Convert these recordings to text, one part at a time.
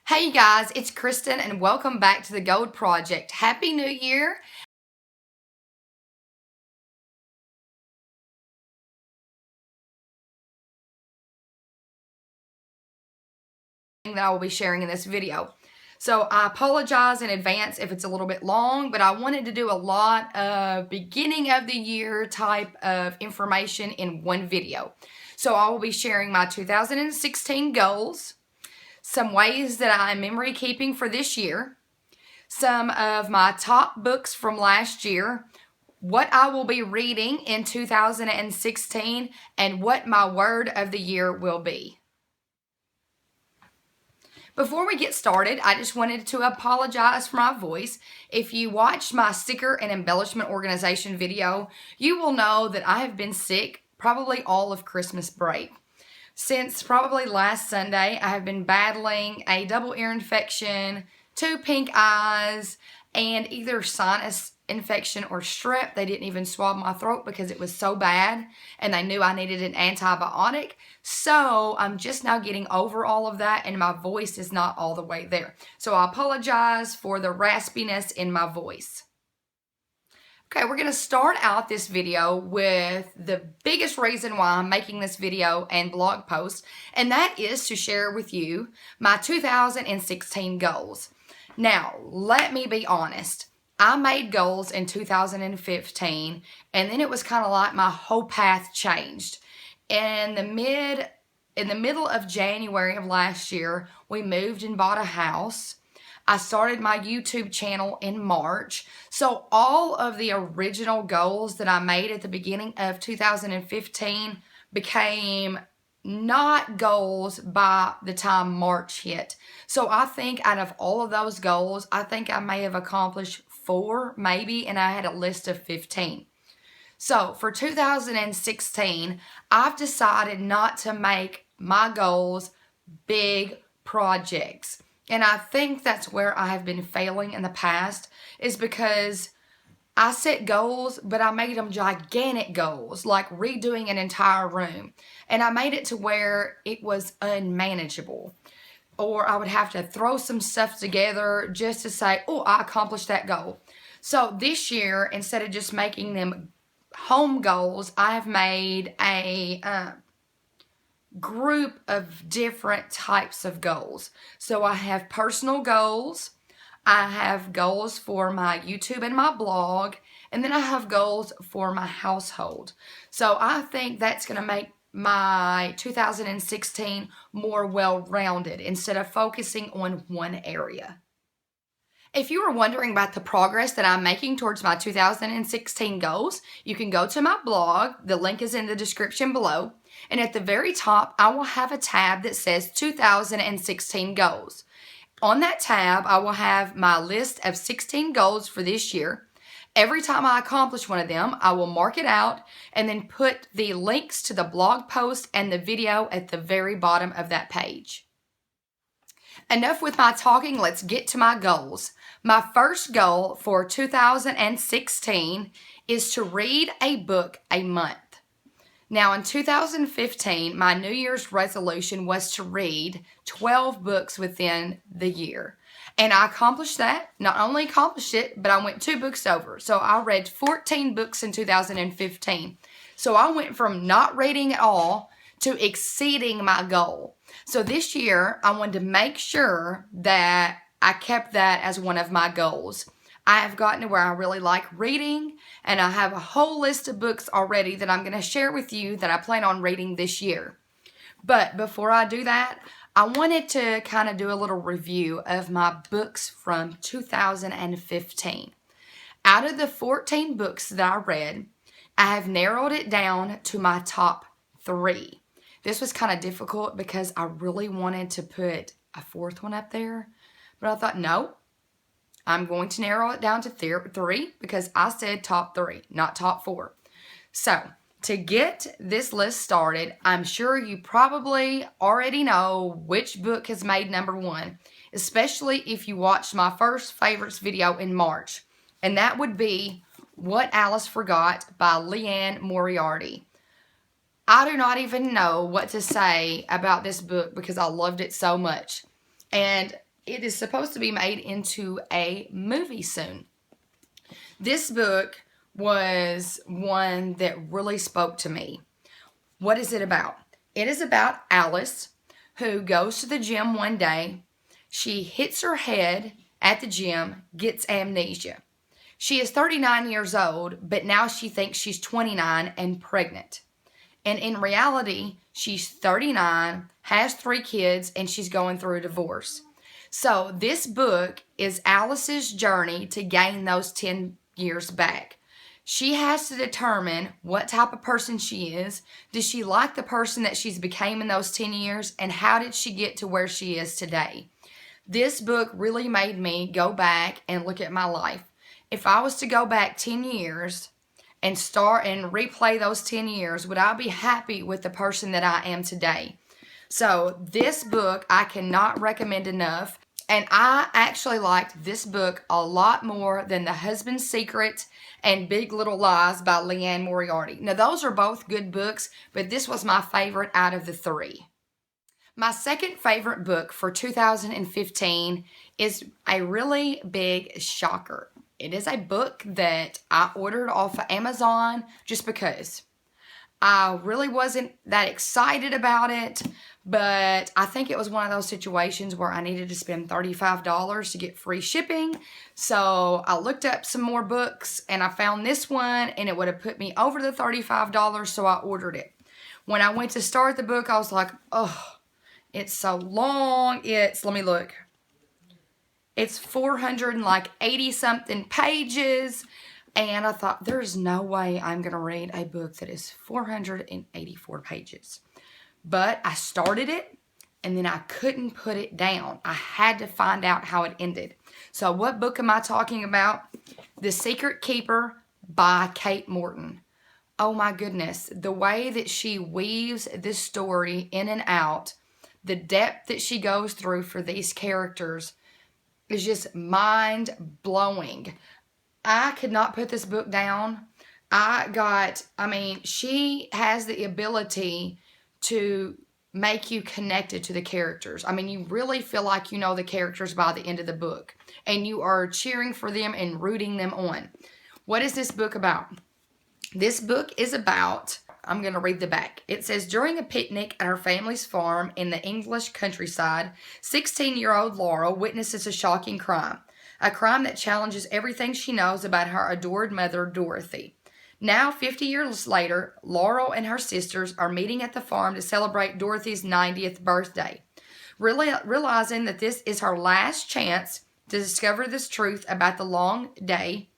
Hey guys, it's Kristen and welcome back to the Gold Project. Happy New Year! That I will be sharing in this video. So I apologize in advance if it's a little bit long, but I wanted to do a lot of beginning of the year type of information in one video. So I will be sharing my 2016 goals, some ways that I'm memory keeping for this year, some of my top books from last year, what I will be reading in 2016, and what my word of the year will be. Before we get started, I just wanted to apologize for my voice. If you watched my sticker and embellishment organization video, you will know that I have been sick probably all of Christmas break. Since probably last Sunday, I have been battling a double ear infection, 2 pink eyes, and either sinus infection or strep. They didn't even swab my throat because it was so bad, and they knew I needed an antibiotic. So I'm just now getting over all of that, and my voice is not all the way there. So I apologize for the raspiness in my voice. Okay, we're going to start out this video with the biggest reason why I'm making this video and blog post, and that is to share with you my 2016 goals. Now, let me be honest. I made goals in 2015, and then it was kind of like my whole path changed. In the middle of January of last year, we moved and bought a house. I started my YouTube channel in March. So all of the original goals that I made at the beginning of 2015 became not goals by the time March hit. So I think out of all of those goals, I think I may have accomplished 4 maybe, and I had a list of 15. So for 2016, I've decided not to make my goals big projects. And I think that's where I have been failing in the past, is because I set goals, but I made them gigantic goals, like redoing an entire room. And I made it to where it was unmanageable. Or I would have to throw some stuff together just to say, oh, I accomplished that goal. So this year, instead of just making them home goals, I have made a group of different types of goals. So I have personal goals, I have goals for my YouTube and my blog, and then I have goals for my household. So I think that's going to make my 2016 more well-rounded instead of focusing on one area. If you are wondering about the progress that I'm making towards my 2016 goals, you can go to my blog. The link is in the description below. And at the very top, I will have a tab that says 2016 goals. On that tab, I will have my list of 16 goals for this year. Every time I accomplish one of them, I will mark it out and then put the links to the blog post and the video at the very bottom of that page. Enough with my talking, let's get to my goals. My first goal for 2016 is to read a book a month. Now in 2015, my New Year's resolution was to read 12 books within the year. And I accomplished that. Not only accomplished it, but I went 2 books over. So I read 14 books in 2015. So I went from not reading at all to exceeding my goal. So this year, I wanted to make sure that I kept that as one of my goals. I have gotten to where I really like reading, and I have a whole list of books already that I'm going to share with you that I plan on reading this year. But before I do that, I wanted to kind of do a little review of my books from 2015. Out of the 14 books that I read, I have narrowed it down to my top 3. This was kind of difficult because I really wanted to put a 4th one up there, but I thought, no, I'm going to narrow it down to 3 because I said top 3, not top 4. So to get this list started, I'm sure you probably already know which book has made number 1, especially if you watched my first favorites video in March, and that would be What Alice Forgot by Leanne Moriarty. I do not even know what to say about this book because I loved it so much. And it is supposed to be made into a movie soon. This book was one that really spoke to me. What is it about? It is about Alice, who goes to the gym one day. She hits her head at the gym, gets amnesia. She is 39 years old, but now she thinks she's 29 and pregnant. And in reality, she's 39, has 3 kids, and she's going through a divorce. So this book is Alice's journey to gain those 10 years back. She has to determine what type of person she is. Does she like the person that she's became in those 10 years? And how did she get to where she is today? This book really made me go back and look at my life. If I was to go back 10 years and start and replay those 10 years, would I be happy with the person that I am today? So this book I cannot recommend enough. And I actually liked this book a lot more than The Husband's Secret and Big Little Lies by Leanne Moriarty. Now, those are both good books, but this was my favorite out of the 3. My second favorite book for 2015 is a really big shocker. It is a book that I ordered off of Amazon just because. I really wasn't that excited about it, but I think it was one of those situations where I needed to spend $35 to get free shipping. So I looked up some more books and I found this one, and it would have put me over the $35, so I ordered it. When I went to start the book, I was like, oh, it's so long. Let me look. It's 480 something pages. And I thought, there's no way I'm going to read a book that is 484 pages. But I started it, and then I couldn't put it down. I had to find out how it ended. So what book am I talking about? The Secret Keeper by Kate Morton. Oh my goodness. The way that she weaves this story in and out, the depth that she goes through for these characters is just mind-blowing. I could not put this book down. She has the ability to make you connected to the characters. I mean, you really feel like you know the characters by the end of the book, and you are cheering for them and rooting them on. What is this book about? This book is about, I'm going to read the back. It says, during a picnic at her family's farm in the English countryside, 16-year-old Laurel witnesses a shocking crime. A crime that challenges everything she knows about her adored mother, Dorothy. Now, 50 years later, Laurel and her sisters are meeting at the farm to celebrate Dorothy's 90th birthday. Realizing that this is her last chance to discover this truth about the long day,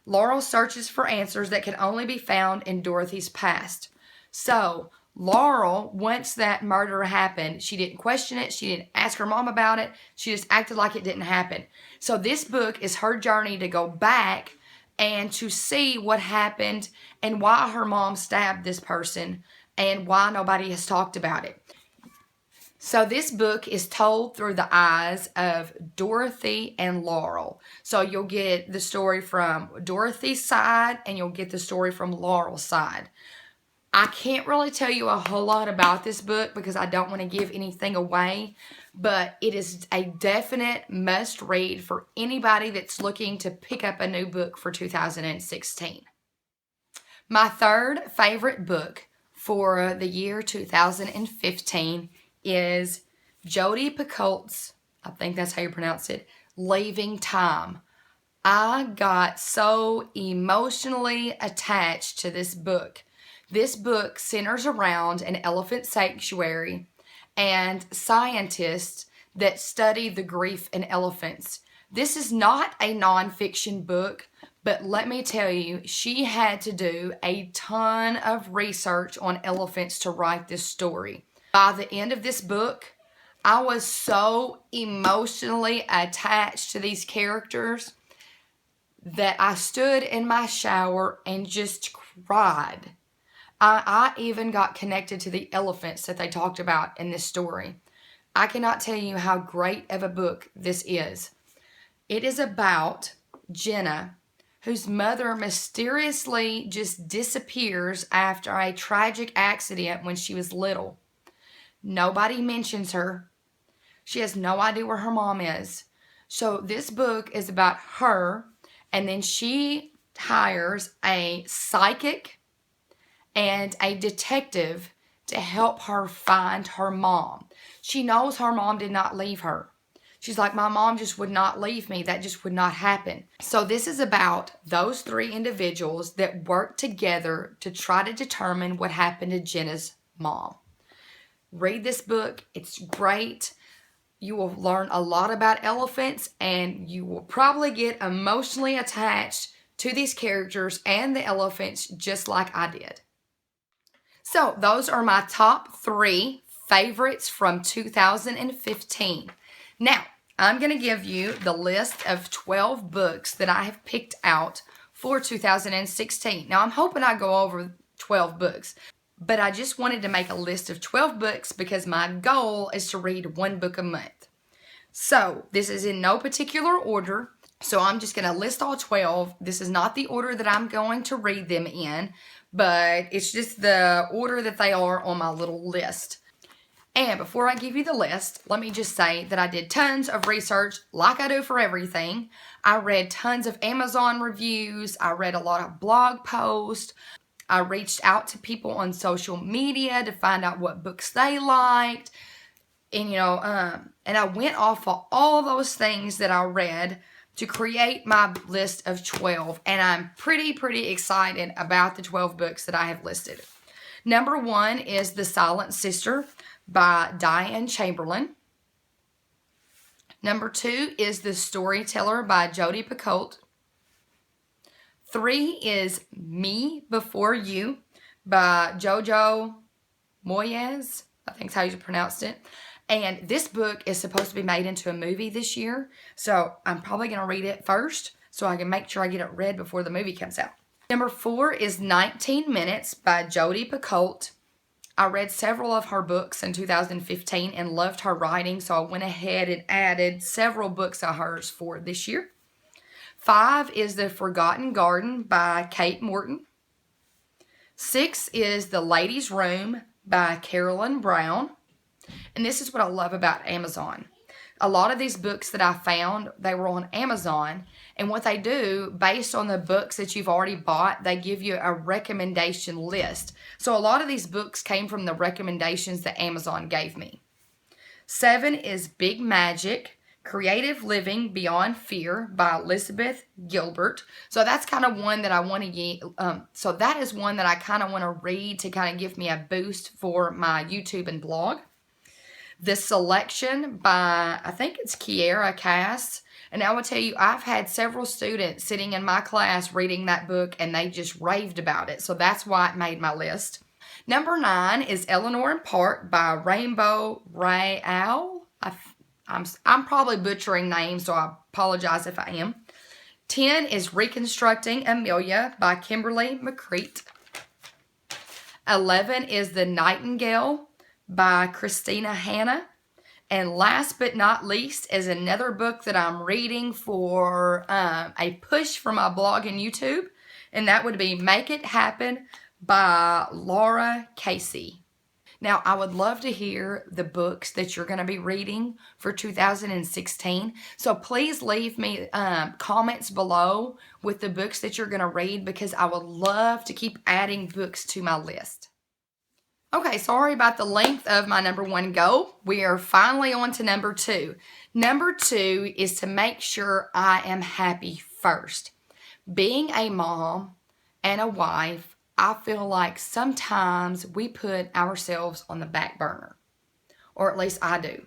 Laurel searches for answers that can only be found in Dorothy's past. So, Laurel, once that murder happened, she didn't question it. She didn't ask her mom about it. She just acted like it didn't happen. So this book is her journey to go back and to see what happened and why her mom stabbed this person and why nobody has talked about it. So this book is told through the eyes of Dorothy and Laurel. So you'll get the story from Dorothy's side and you'll get the story from Laurel's side. I can't really tell you a whole lot about this book because I don't want to give anything away, but it is a definite must read for anybody that's looking to pick up a new book for 2016. My third favorite book for the year 2015 is Jodi Picoult's, I think that's how you pronounce it, Leaving Time. I got so emotionally attached to this book. This book centers around an elephant sanctuary and scientists that study the grief in elephants. This is not a nonfiction book, but let me tell you, she had to do a ton of research on elephants to write this story. By the end of this book, I was so emotionally attached to these characters that I stood in my shower and just cried. I even got connected to the elephants that they talked about in this story. I cannot tell you how great of a book this is. It is about Jenna, whose mother mysteriously just disappears after a tragic accident when she was little. Nobody mentions her. She has no idea where her mom is. So this book is about her, and then she hires a psychic and a detective to help her find her mom. She knows her mom did not leave her. She's like, my mom just would not leave me. That just would not happen. So this is about those three individuals that work together to try to determine what happened to Jenna's mom. Read this book. It's great. You will learn a lot about elephants, and you will probably get emotionally attached to these characters and the elephants just like I did. So those are my top 3 favorites from 2015. Now, I'm going to give you the list of 12 books that I have picked out for 2016. Now, I'm hoping I go over 12 books, but I just wanted to make a list of 12 books because my goal is to read 1 book a month. So, this is in no particular order, so I'm just going to list all 12. This is not the order that I'm going to read them in, but it's just the order that they are on my little list. And before I give you the list, let me just say that I did tons of research like I do for everything. I read tons of Amazon reviews. I read a lot of blog posts. I reached out to people on social media to find out what books they liked. And, and I went off of all those things that I read to create my list of 12. And I'm pretty excited about the 12 books that I have listed. Number 1 is The Silent Sister by Diane Chamberlain. Number 2 is The Storyteller by Jodi Picoult. 3 is Me Before You by Jojo Moyes. I think is how you pronounced it. And this book is supposed to be made into a movie this year. So I'm probably going to read it first so I can make sure I get it read before the movie comes out. Number 4 is 19 Minutes by Jodi Picoult. I read several of her books in 2015 and loved her writing, so I went ahead and added several books of hers for this year. 5 is The Forgotten Garden by Kate Morton. 6 is The Lady's Room by Carolyn Brown. And this is what I love about Amazon. A lot of these books that I found, they were on Amazon. And what they do, based on the books that you've already bought, they give you a recommendation list. So a lot of these books came from the recommendations that Amazon gave me. 7 is Big Magic, Creative Living Beyond Fear by Elizabeth Gilbert. So that's kind of one that I want to so that is one that I kind of want to read to kind of give me a boost for my YouTube and blog. The Selection by, I think it's Kiera Cass. And I will tell you, I've had several students sitting in my class reading that book, and they just raved about it. So that's why it made my list. Number 9 is Eleanor in Part by Rainbow Rayal. I'm probably butchering names, so I apologize if I am. 10 is Reconstructing Amelia by Kimberly McCreet. 11 is The Nightingale by Christina Hanna. And last but not least is another book that I'm reading for a push for my blog and YouTube. And that would be Make It Happen by Laura Casey. Now, I would love to hear the books that you're going to be reading for 2016. So please leave me comments below with the books that you're going to read, because I would love to keep adding books to my list. Okay, sorry about the length of my number 1 go. We are finally on to number 2. Number 2 is to make sure I am happy first. Being a mom and a wife, I feel like sometimes we put ourselves on the back burner. Or at least I do.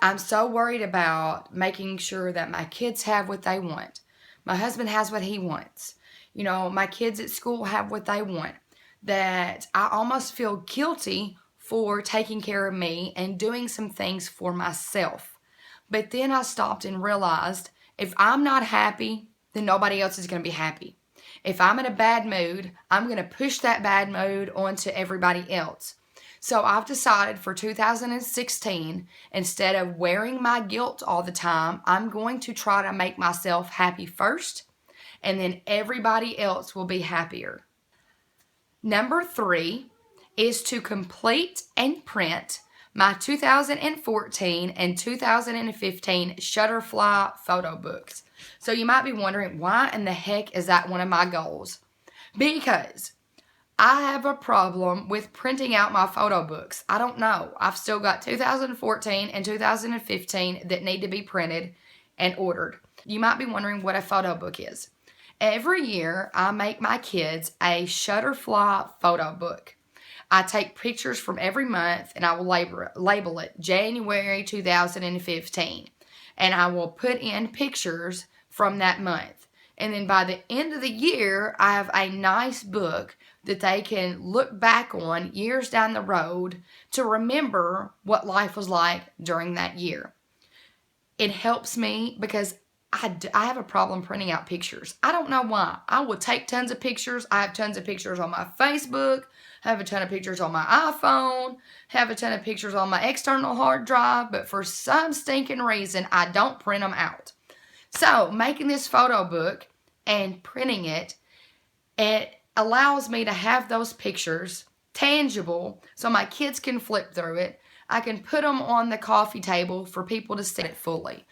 I'm so worried about making sure that my kids have what they want. My husband has what he wants. My kids at school have what they want. That I almost feel guilty for taking care of me and doing some things for myself. But then I stopped and realized if I'm not happy, then nobody else is going to be happy. If I'm in a bad mood, I'm going to push that bad mood onto everybody else. So I've decided for 2016, instead of wearing my guilt all the time, I'm going to try to make myself happy first, and then everybody else will be happier. Number 3 is to complete and print my 2014 and 2015 Shutterfly photo books. So you might be wondering, why in the heck is that one of my goals? Because I have a problem with printing out my photo books. I don't know. I've still got 2014 and 2015 that need to be printed and ordered. You might be wondering what a photo book is. Every year, I make my kids a Shutterfly photo book. I take pictures from every month and I will label it January 2015. And I will put in pictures from that month. And then by the end of the year, I have a nice book that they can look back on years down the road to remember what life was like during that year. It helps me because I have a problem printing out pictures. I don't know why. I will take tons of pictures. I have tons of pictures on my Facebook. I have a ton of pictures on my iPhone. Have a ton of pictures on my external hard drive. But for some stinking reason, I don't print them out. So making this photo book and printing it allows me to have those pictures tangible so my kids can flip through it. I can put them on the coffee table for people to see it fully.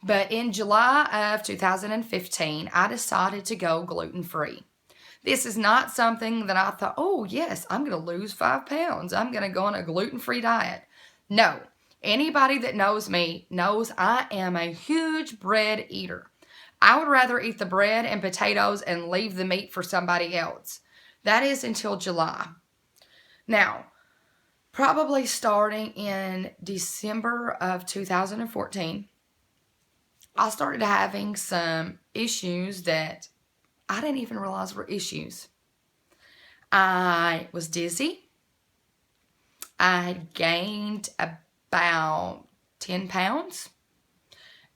But in July of 2015, I decided to go gluten-free. This is not something that I thought, oh yes, I'm going to lose 5 pounds. I'm going to go on a gluten-free diet. No. Anybody that knows me knows I am a huge bread eater. I would rather eat the bread and potatoes and leave the meat for somebody else. That is until July. Now, probably starting in December of 2014, I started having some issues that I didn't even realize were issues. I was dizzy. I had gained about 10 pounds.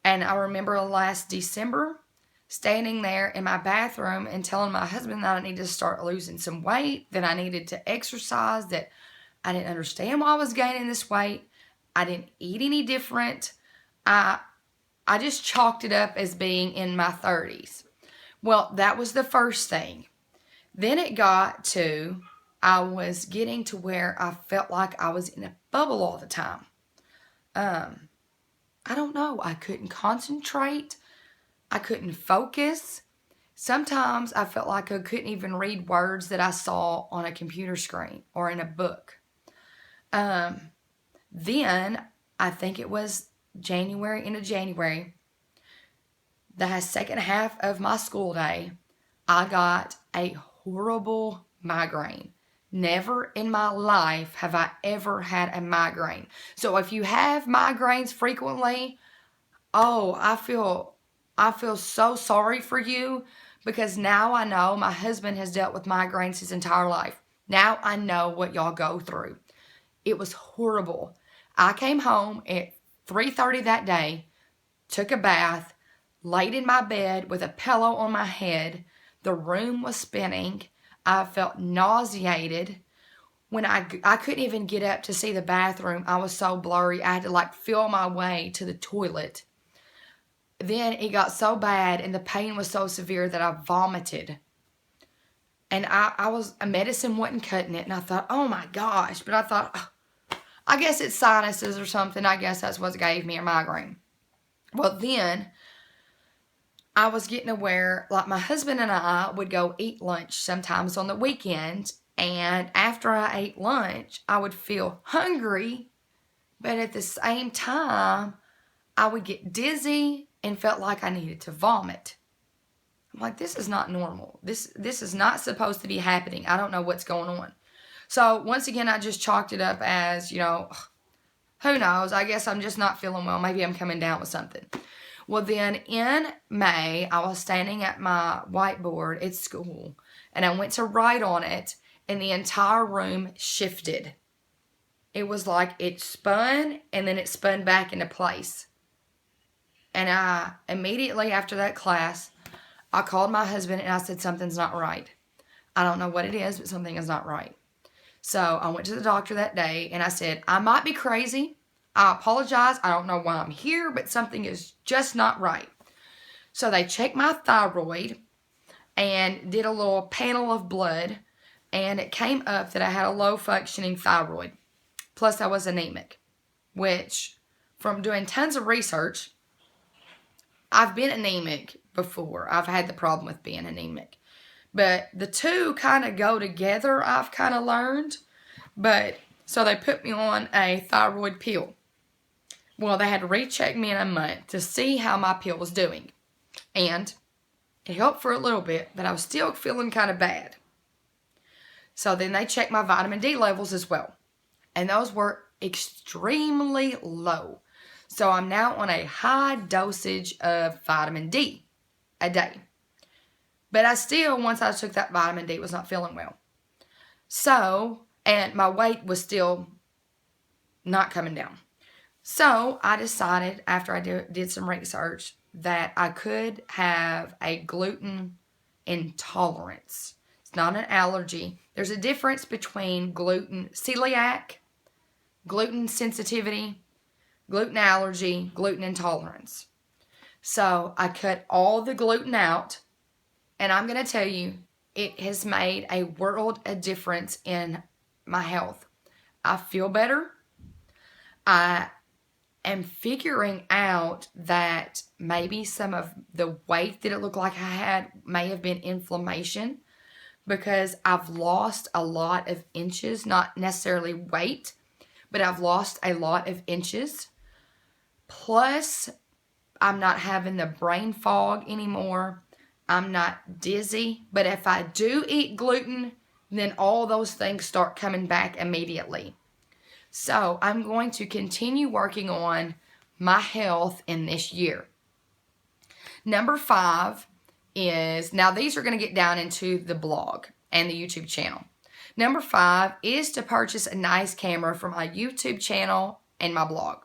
And I remember last December standing there in my bathroom and telling my husband that I needed to start losing some weight, that I needed to exercise, that I didn't understand why I was gaining this weight. I didn't eat any different. I just chalked it up as being in my 30s. Well, that was the first thing. Then it got to, I was getting to where I felt like I was in a bubble all the time. I don't know. I couldn't concentrate. I couldn't focus. Sometimes I felt like I couldn't even read words that I saw on a computer screen or in a book. Then, I think it was into January, the second half of my school day, I got a horrible migraine. Never in my life have I ever had a migraine. So if you have migraines frequently, oh, I feel so sorry for you, because now I know my husband has dealt with migraines his entire life. Now I know what y'all go through. It was horrible. I came home at 3:30 that day, took a bath, laid in my bed with a pillow on my head. The room was spinning. I felt nauseated. When I couldn't even get up to see the bathroom. I was so blurry. I had to feel my way to the toilet. Then it got so bad and the pain was so severe that I vomited. And medicine wasn't cutting it. And I thought, oh my gosh. But I thought, oh, I guess it's sinuses or something. I guess that's what gave me a migraine. Well, then I was getting to where, my husband and I would go eat lunch sometimes on the weekend. And after I ate lunch, I would feel hungry. But at the same time, I would get dizzy and felt like I needed to vomit. I'm like, this is not normal. This is not supposed to be happening. I don't know what's going on. So once again, I just chalked it up as, who knows? I guess I'm just not feeling well. Maybe I'm coming down with something. Well, then in May, I was standing at my whiteboard at school, and I went to write on it, and the entire room shifted. It was like it spun, and then it spun back into place. And I, immediately after that class, I called my husband, and I said, something's not right. I don't know what it is, but something is not right. So I went to the doctor that day, and I said, I might be crazy. I apologize. I don't know why I'm here, but something is just not right. So they checked my thyroid and did a little panel of blood, and it came up that I had a low-functioning thyroid. Plus, I was anemic. which from doing tons of research, I've been anemic before. I've had the problem with being anemic. But the two kind of go together, I've kind of learned. But, so they put me on a thyroid pill. Well, they had to recheck me in a month to see how my pill was doing. And it helped for a little bit, but I was still feeling kind of bad. So then they checked my vitamin D levels as well. And those were extremely low. So I'm now on a high dosage of vitamin D a day. But I still, once I took that vitamin D, was not feeling well. So, and my weight was still not coming down. So I decided, after I did some research, that I could have a gluten intolerance. It's not an allergy. There's a difference between celiac, gluten sensitivity, gluten allergy, gluten intolerance. So I cut all the gluten out, and I'm going to tell you, it has made a world of difference in my health. I feel better. I am figuring out that maybe some of the weight that it looked like I had may have been inflammation, because I've lost a lot of inches, not necessarily weight, but I've lost a lot of inches. Plus, I'm not having the brain fog anymore. I'm not dizzy. But if I do eat gluten, then all those things start coming back immediately. So I'm going to continue working on my health in this year. Number 5 is, now these are going to get down into the blog and the YouTube channel. Number 5 is to purchase a nice camera for my YouTube channel and my blog.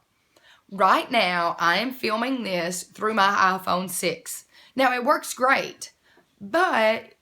Right now, I am filming this through my iPhone 6. Now, it works great, but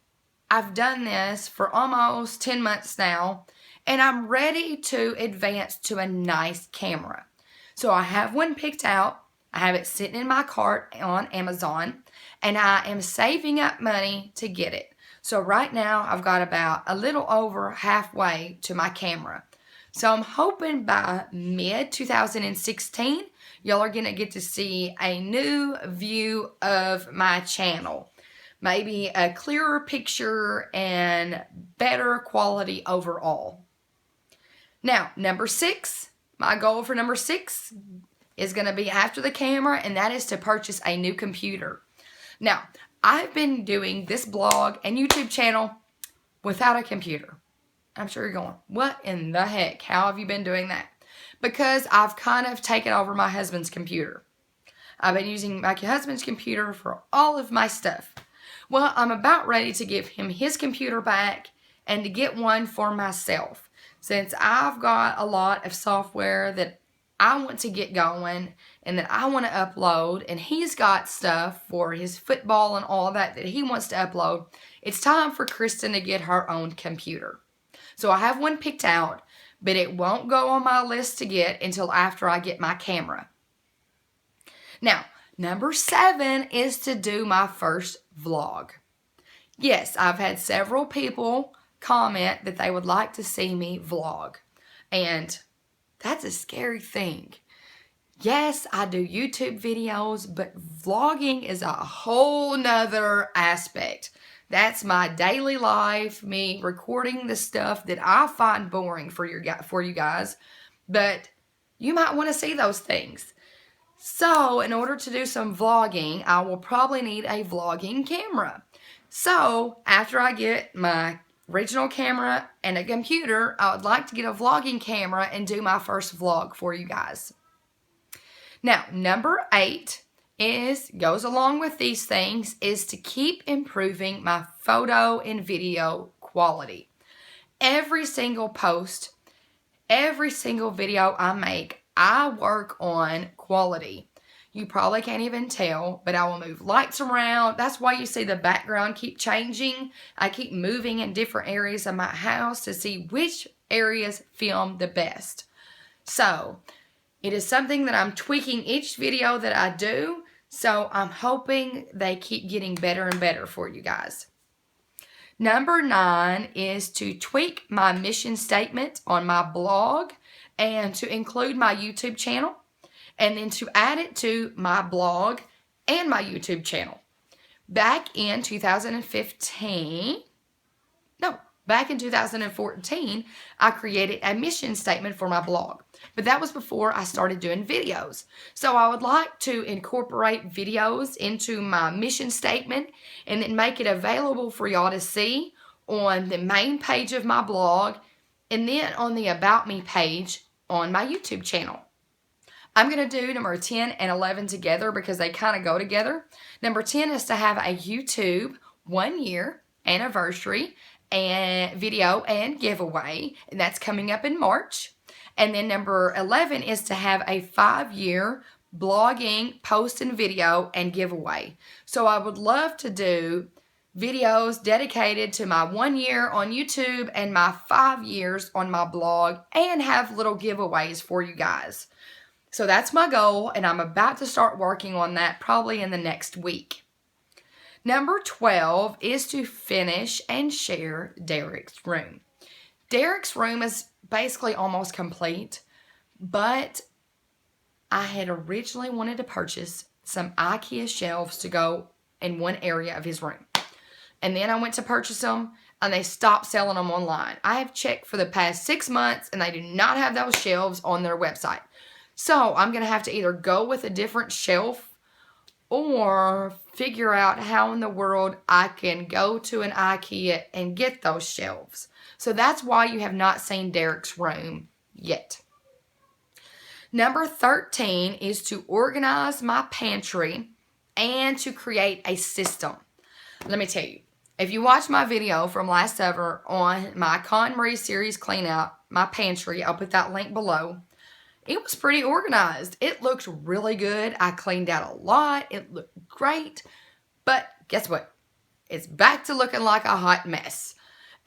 I've done this for almost 10 months now, and I'm ready to advance to a nice camera. So I have one picked out. I have it sitting in my cart on Amazon, and I am saving up money to get it. So right now, I've got about a little over halfway to my camera. So I'm hoping by mid-2016, y'all are going to get to see a new view of my channel. Maybe a clearer picture and better quality overall. Now, number 6, my goal for number 6 is going to be after the camera, and that is to purchase a new computer. Now, I've been doing this blog and YouTube channel without a computer. I'm sure you're going, what in the heck? How have you been doing that? Because I've kind of taken over my husband's computer. I've been using my husband's computer for all of my stuff. Well, I'm about ready to give him his computer back and to get one for myself. Since I've got a lot of software that I want to get going and that I want to upload, and he's got stuff for his football and all that he wants to upload, it's time for Kristen to get her own computer. So I have one picked out, but it won't go on my list to get until after I get my camera. Now, number 7 is to do my first vlog. Yes, I've had several people comment that they would like to see me vlog. And that's a scary thing. Yes, I do YouTube videos, but vlogging is a whole nother aspect. That's my daily life, me recording the stuff that I find boring for you guys. But you might want to see those things. So, in order to do some vlogging, I will probably need a vlogging camera. So, after I get my original camera and a computer, I would like to get a vlogging camera and do my first vlog for you guys. Now, number 8 goes along with these things, is to keep improving my photo and video quality. Every single post, every single video I make, I work on quality. You probably can't even tell, but I will move lights around. That's why you see the background keep changing. I keep moving in different areas of my house to see which areas film the best. So, it is something that I'm tweaking each video that I do. So, I'm hoping they keep getting better and better for you guys. Number 9 is to tweak my mission statement on my blog and to include my YouTube channel, and then to add it to my blog and my YouTube channel. Back in 2014, I created a mission statement for my blog. But that was before I started doing videos. So I would like to incorporate videos into my mission statement and then make it available for y'all to see on the main page of my blog and then on the About Me page on my YouTube channel. I'm going to do number 10 and 11 together because they kind of go together. Number 10 is to have a YouTube 1-year anniversary and video and giveaway, and that's coming up in March. And then number 11 is to have a 5-year blogging, post and video and giveaway. So I would love to do videos dedicated to my 1 year on YouTube and my 5 years on my blog and have little giveaways for you guys. So that's my goal, and I'm about to start working on that probably in the next week. Number 12 is to finish and share Derek's room. Derek's room is basically almost complete, but I had originally wanted to purchase some IKEA shelves to go in one area of his room. And then I went to purchase them, and they stopped selling them online. I have checked for the past 6 months, and they do not have those shelves on their website. So I'm going to have to either go with a different shelf or figure out how in the world I can go to an IKEA and get those shelves. So that's why you have not seen Derek's room yet. Number 13 is to organize my pantry and to create a system. Let me tell you, if you watch my video from last summer on my Con Marie series clean out my pantry, I'll put that link below. It was pretty organized. It looked really good. I cleaned out a lot. It looked great. But guess what? It's back to looking like a hot mess.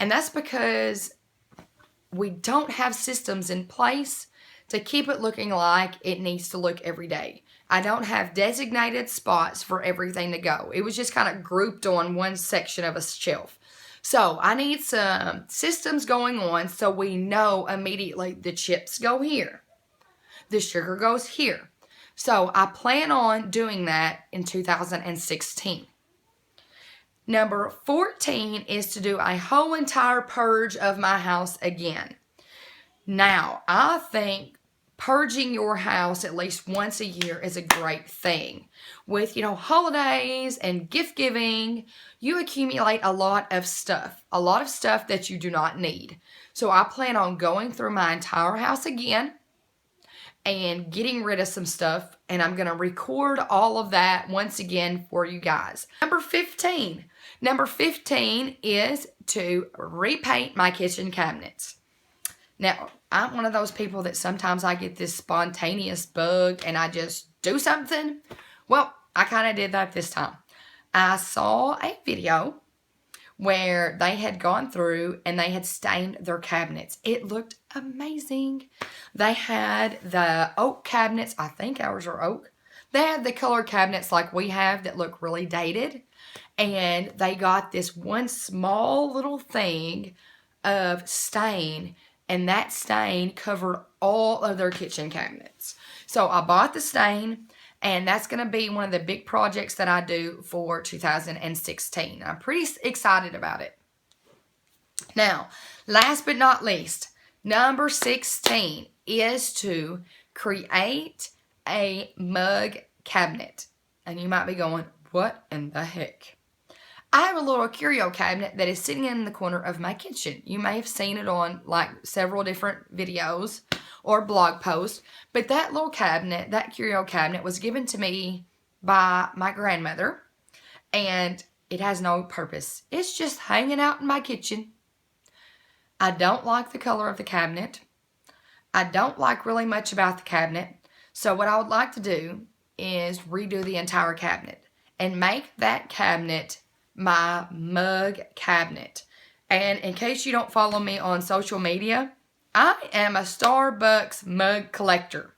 And that's because we don't have systems in place to keep it looking like it needs to look every day. I don't have designated spots for everything to go. It was just kind of grouped on one section of a shelf. So I need some systems going on so we know immediately the chips go here. The sugar goes here. So I plan on doing that in 2016. Number 14 is to do a whole entire purge of my house again. Now, I think purging your house at least once a year is a great thing. With, holidays and gift giving, you accumulate a lot of stuff that you do not need. So I plan on going through my entire house again and getting rid of some stuff, and I'm going to record all of that once again for you guys. Number 15 is to repaint my kitchen cabinets. Now, I'm one of those people that sometimes I get this spontaneous bug and I just do something. Well, I kind of did that this time. I saw a video where they had gone through and they had stained their cabinets. It looked amazing. They had the oak cabinets. I think ours are oak. They had the color cabinets like we have that look really dated. And they got this one small little thing of stain, and that stain covered all of their kitchen cabinets. So I bought the stain, and that's going to be one of the big projects that I do for 2016. I'm pretty excited about it. Now, last but not least, number 16 is to create a mug cabinet. And you might be going, what in the heck? I have a little curio cabinet that is sitting in the corner of my kitchen. You may have seen it on like several different videos or blog posts, but that little cabinet, that curio cabinet, was given to me by my grandmother, and it has no purpose. It's just hanging out in my kitchen. I don't like the color of the cabinet. I don't like really much about the cabinet. So what I would like to do is redo the entire cabinet and make that cabinet my mug cabinet. And in case you don't follow me on social media, I am a Starbucks mug collector.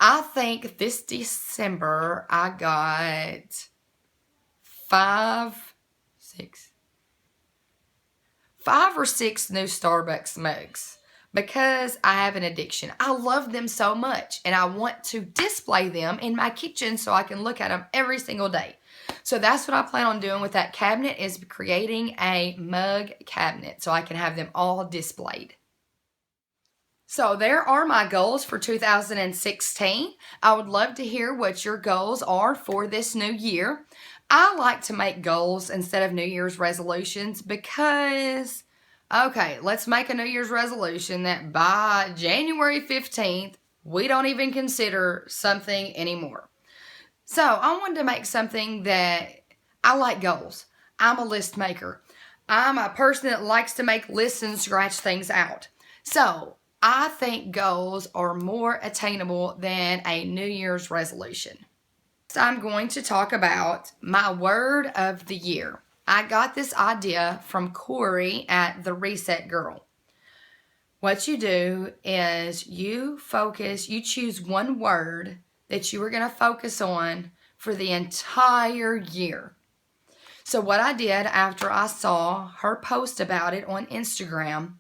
I think this December I got 5 or 6 new Starbucks mugs. because I have an addiction. I love them so much and I want to display them in my kitchen so I can look at them every single day. So that's what I plan on doing with that cabinet, is creating a mug cabinet so I can have them all displayed. So there are my goals for 2016. I would love to hear what your goals are for this new year. I like to make goals instead of New Year's resolutions because, okay, let's make a New Year's resolution that by January 15th, we don't even consider something anymore. So I wanted to make something that I like goals. I'm a list maker. I'm a person that likes to make lists and scratch things out. So I think goals are more attainable than a New Year's resolution. So I'm going to talk about my word of the year. I got this idea from Corey at The Reset Girl. What you do is you choose one word that you are going to focus on for the entire year. So what I did after I saw her post about it on Instagram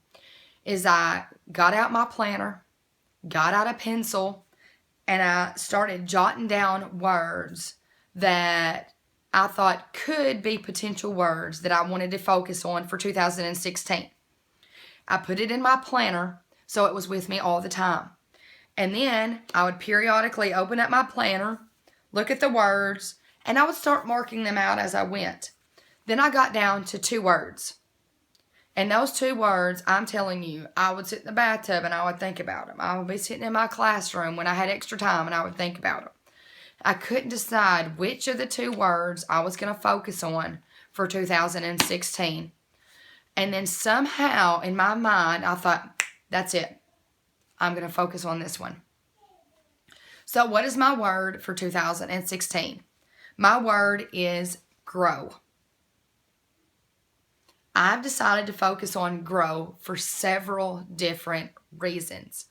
is I got out my planner, got out a pencil, and I started jotting down words that I thought could be potential words that I wanted to focus on for 2016. I put it in my planner so it was with me all the time. And then I would periodically open up my planner, look at the words, and I would start marking them out as I went. Then I got down to 2 words. And those 2 words, I'm telling you, I would sit in the bathtub and I would think about them. I would be sitting in my classroom when I had extra time and I would think about them. I couldn't decide which of the 2 words I was going to focus on for 2016. And then somehow in my mind, I thought, that's it. I'm going to focus on this one. So what is my word for 2016? My word is grow. I've decided to focus on grow for several different reasons.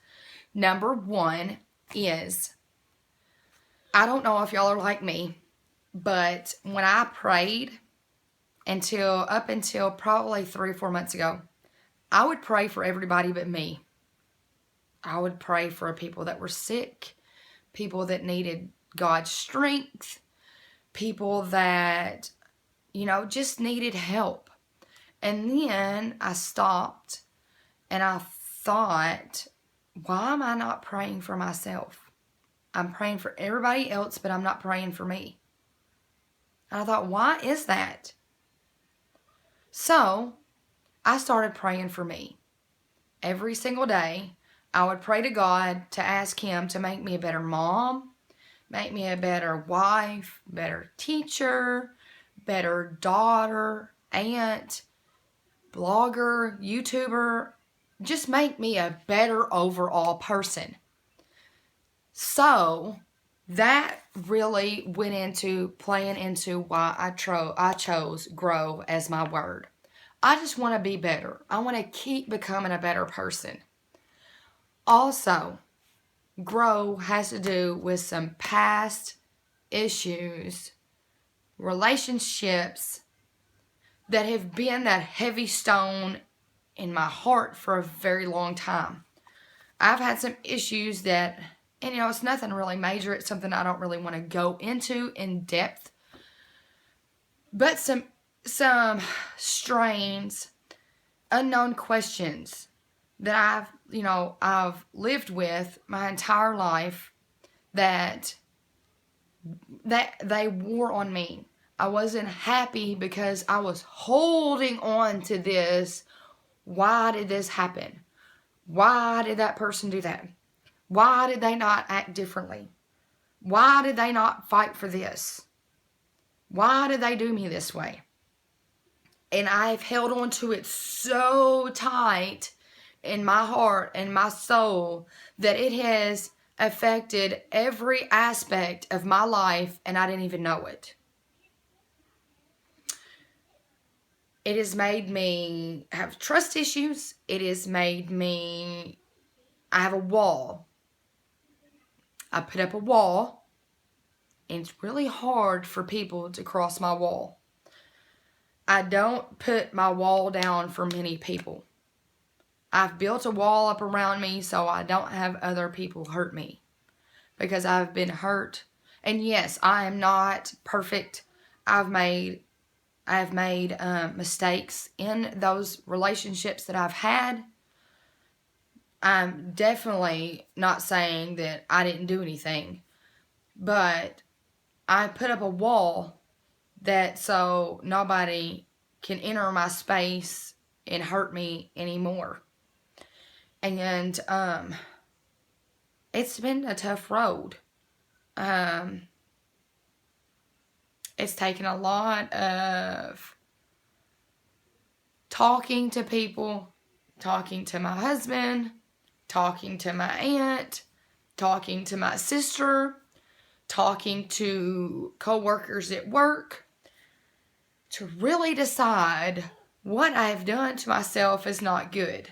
Number 1 is, I don't know if y'all are like me, but when I prayed up until probably 3 or 4 months ago, I would pray for everybody but me. I would pray for people that were sick, people that needed God's strength, people that, just needed help. And then I stopped and I thought, why am I not praying for myself? I'm praying for everybody else, but I'm not praying for me. And I thought, why is that? So I started praying for me. Every single day, I would pray to God to ask Him to make me a better mom, make me a better wife, better teacher, better daughter, aunt, blogger, YouTuber, just make me a better overall person. So that really went into playing into why I chose grow as my word. I just want to be better. I want to keep becoming a better person. Also, grow has to do with some past issues, relationships that have been that heavy stone in my heart for a very long time. I've had some issues that, and it's nothing really major. It's something I don't really want to go into in depth. But some strains, unknown questions that I've lived with my entire life that they wore on me. I wasn't happy because I was holding on to this. Why did this happen? Why did that person do that? Why did they not act differently? Why did they not fight for this? Why did they do me this way? And I've held on to it so tight in my heart and my soul that it has affected every aspect of my life and I didn't even know it. It has made me have trust issues. It has made me, I have a wall. I put up a wall, and it's really hard for people to cross my wall. I don't put my wall down for many people. I've built a wall up around me so I don't have other people hurt me, because I've been hurt. And yes, I am not perfect. I've made mistakes in those relationships that I've had. I'm definitely not saying that I didn't do anything, but I put up a wall that so nobody can enter my space and hurt me anymore. And it's been a tough road. It's taken a lot of talking to people, talking to my husband, talking to my aunt, talking to my sister, talking to co-workers at work, to really decide what I've done to myself is not good.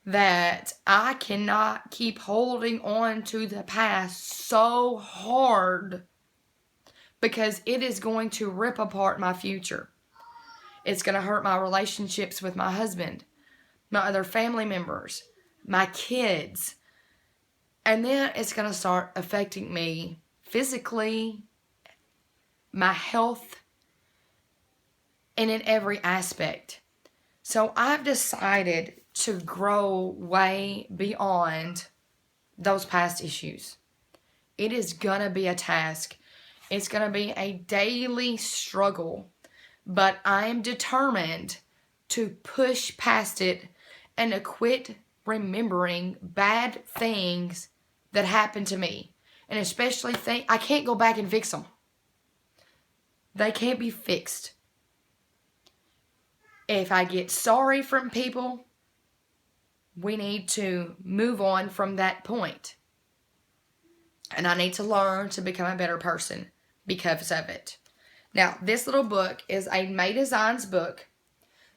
That I cannot keep holding on to the past so hard, because it is going to rip apart my future. It's going to hurt my relationships with my husband, my other family members, my kids. And then it's going to start affecting me physically, my health, and in every aspect. So I've decided to grow way beyond those past issues. It is going to be a task. It's going to be a daily struggle. But I am determined to push past it and to quit remembering bad things that happened to me. And especially I can't go back and fix them. They can't be fixed. If I get sorry from people, we need to move on from that point. And I need to learn to become a better person because of it. Now, this little book is a May Designs book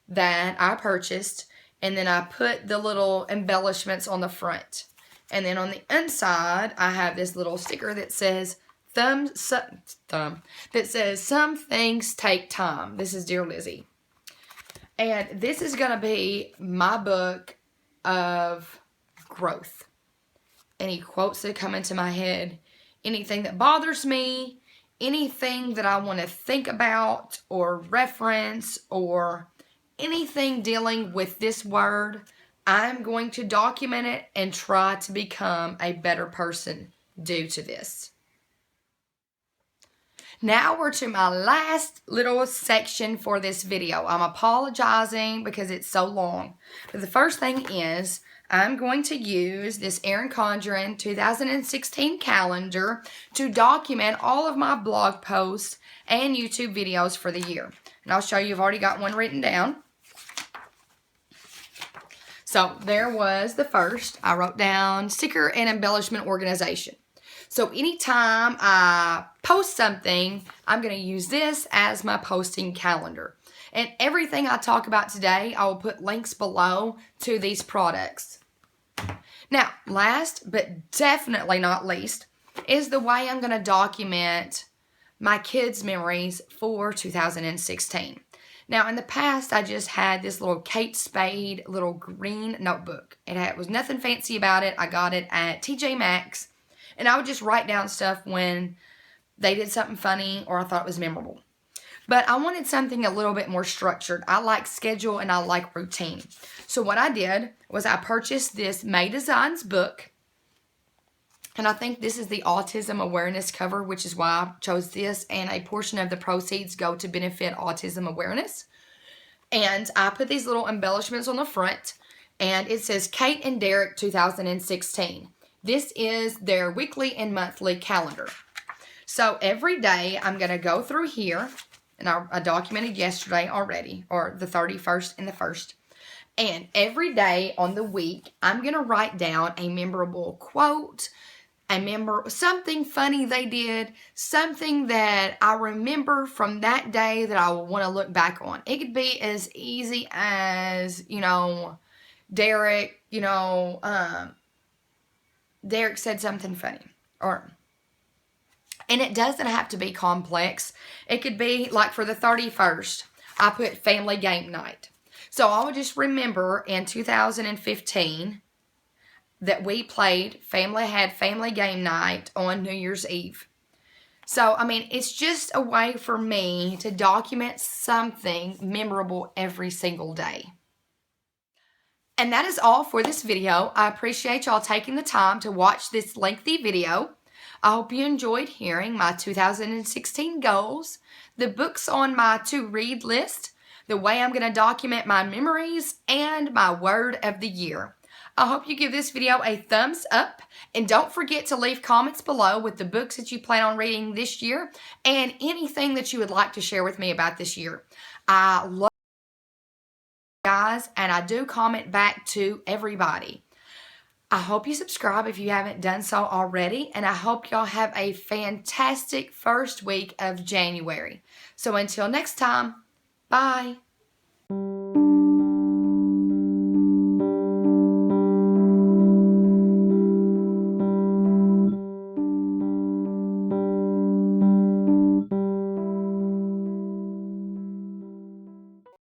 that I purchased, and then I put the little embellishments on the front. And then on the inside, I have this little sticker that says that says some things take time. This is Dear Lizzie. And this is going to be my book of growth. Any quotes that come into my head, anything that bothers me, anything that I want to think about or reference, or anything dealing with this word, I'm going to document it and try to become a better person due to this. Now we're to my last little section for this video. I'm apologizing because it's so long. But the first thing is, I'm going to use this Erin Condren 2016 calendar to document all of my blog posts and YouTube videos for the year. And I'll show you, I've already got one written down. So there was the first. I wrote down sticker and embellishment organization. So anytime I post something, I'm going to use this as my posting calendar. And everything I talk about today, I will put links below to these products. Now, last but definitely not least, is the way I'm going to document my kids' memories for 2016. Now, in the past, I just had this little Kate Spade little green notebook. It was nothing fancy about it. I got it at TJ Maxx. And I would just write down stuff when they did something funny or I thought it was memorable. But I wanted something a little bit more structured. I like schedule and I like routine. So what I did was I purchased this May Designs book. And I think this is the autism awareness cover, which is why I chose this. And a portion of the proceeds go to benefit autism awareness. And I put these little embellishments on the front. And it says Kate and Derek 2016. This is their weekly and monthly calendar. So every day I'm going to go through here. And I documented yesterday already, or the 31st and the 1st. And every day on the week, I'm going to write down a memorable quote, something funny they did, something that I remember from that day that I will want to look back on. It could be as easy as, Derek, Derek said something funny, and it doesn't have to be complex. It could be like for the 31st, I put family game night. So I would just remember in 2015 that we had family game night on New Year's Eve. So, I mean, it's just a way for me to document something memorable every single day. And that is all for this video. I appreciate y'all taking the time to watch this lengthy video. I hope you enjoyed hearing my 2016 goals, the books on my to-read list, the way I'm going to document my memories, and my word of the year. I hope you give this video a thumbs up, and don't forget to leave comments below with the books that you plan on reading this year and anything that you would like to share with me about this year. I love you guys, and I do comment back to everybody. I hope you subscribe if you haven't done so already, and I hope y'all have a fantastic first week of January. So until next time, bye.